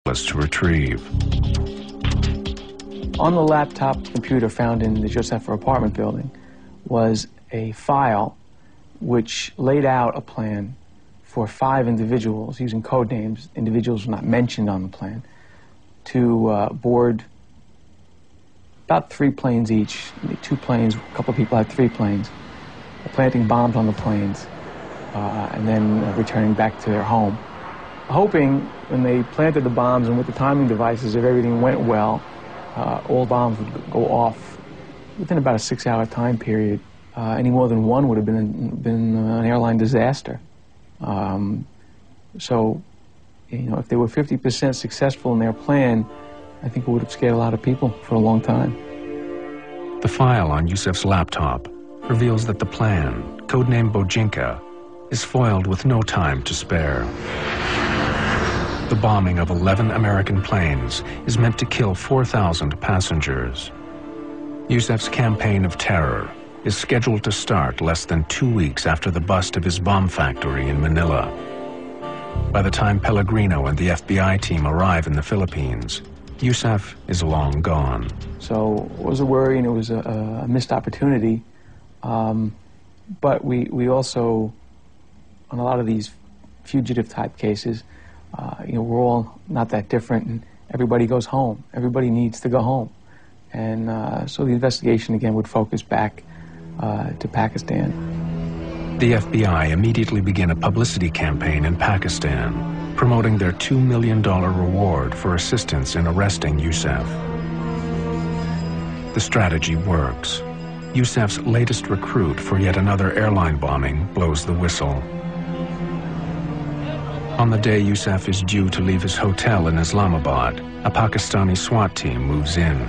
to retrieve. On the laptop computer found in the Joseph apartment building was a file which laid out a plan for 5 individuals, using code names, individuals not mentioned on the plan, to board about 3 planes each, 2 planes, a couple of people had 3 planes, planting bombs on the planes, and then returning back to their home. Hoping, when they planted the bombs and with the timing devices, if everything went well, all bombs would go off within about a 6-hour time period. Any more than one would have been an airline disaster. So, you know, if they were 50% successful in their plan, I think it would have scared a lot of people for a long time. The file on Yusef's laptop reveals that the plan, codenamed Bojinka, is foiled with no time to spare. The bombing of 11 American planes is meant to kill 4,000 passengers. Yusef's campaign of terror is scheduled to start less than 2 weeks after the bust of his bomb factory in Manila. By the time Pellegrino and the FBI team arrive in the Philippines, Yusef is long gone. So it was a worry, and it was a missed opportunity. But we also, on a lot of these fugitive type cases, you know, we're all not that different, and everybody goes home. Everybody needs to go home. And so the investigation again would focus back to Pakistan. The FBI immediately began a publicity campaign in Pakistan, promoting their $2 million reward for assistance in arresting Yusef. The strategy works. Yusef's latest recruit for yet another airline bombing blows the whistle. On the day Yusef is due to leave his hotel in Islamabad, a Pakistani SWAT team moves in.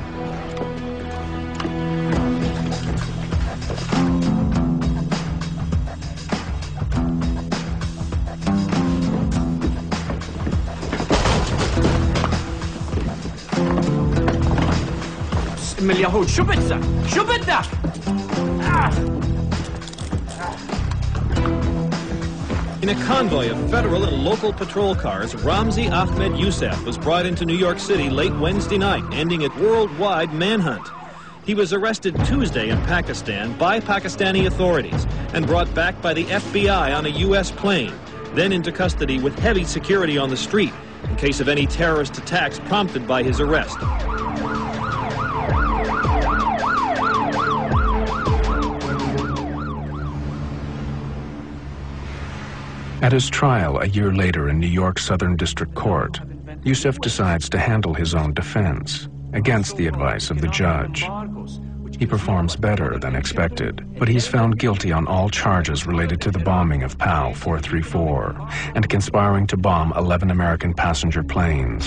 In a convoy of federal and local patrol cars, Ramzi Ahmed Yusef was brought into New York City late Wednesday night, ending a worldwide manhunt. He was arrested Tuesday in Pakistan by Pakistani authorities and brought back by the FBI on a U.S. plane, then into custody with heavy security on the street in case of any terrorist attacks prompted by his arrest. At his trial a year later in New York's Southern District Court, Yusef decides to handle his own defense, against the advice of the judge. He performs better than expected, but he's found guilty on all charges related to the bombing of PAL 434 and conspiring to bomb 11 American passenger planes.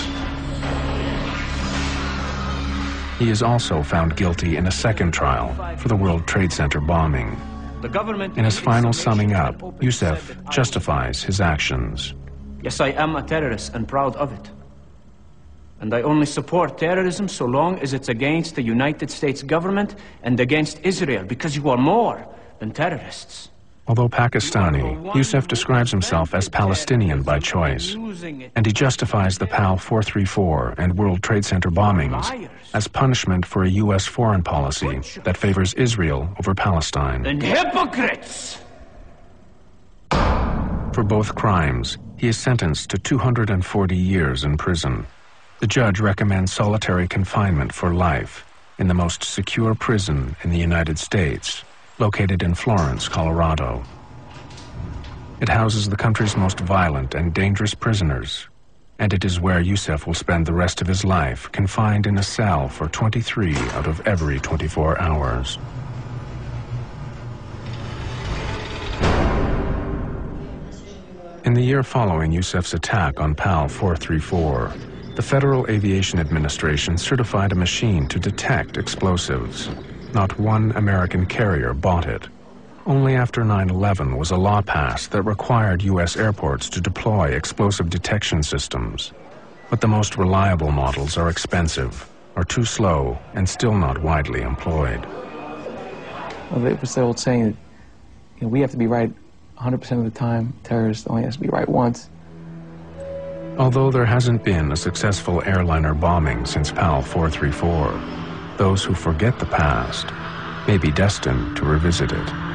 He is also found guilty in a second trial for the World Trade Center bombing. In his final summing up, Yusef justifies his actions. Yes, I am a terrorist and proud of it. And I only support terrorism so long as it's against the United States government and against Israel, because you are more than terrorists. Although Pakistani, Yusef describes himself as Palestinian by choice, and he justifies the PAL 434 and World Trade Center bombings as punishment for a U.S. foreign policy that favors Israel over Palestine. And hypocrites! For both crimes, he is sentenced to 240 years in prison. The judge recommends solitary confinement for life in the most secure prison in the United States, located in Florence, Colorado. It houses the country's most violent and dangerous prisoners, and it is where Yusef will spend the rest of his life, confined in a cell for 23 out of every 24 hours. In the year following Yusef's attack on PAL 434, the Federal Aviation Administration certified a machine to detect explosives. Not one American carrier bought it. Only after 9/11 was a law passed that required U.S. airports to deploy explosive detection systems. But the most reliable models are expensive, are too slow, and still not widely employed. Well, it was the old saying that, we have to be right 100% of the time. Terrorists only has to be right once. Although there hasn't been a successful airliner bombing since PAL 434, those who forget the past may be destined to revisit it.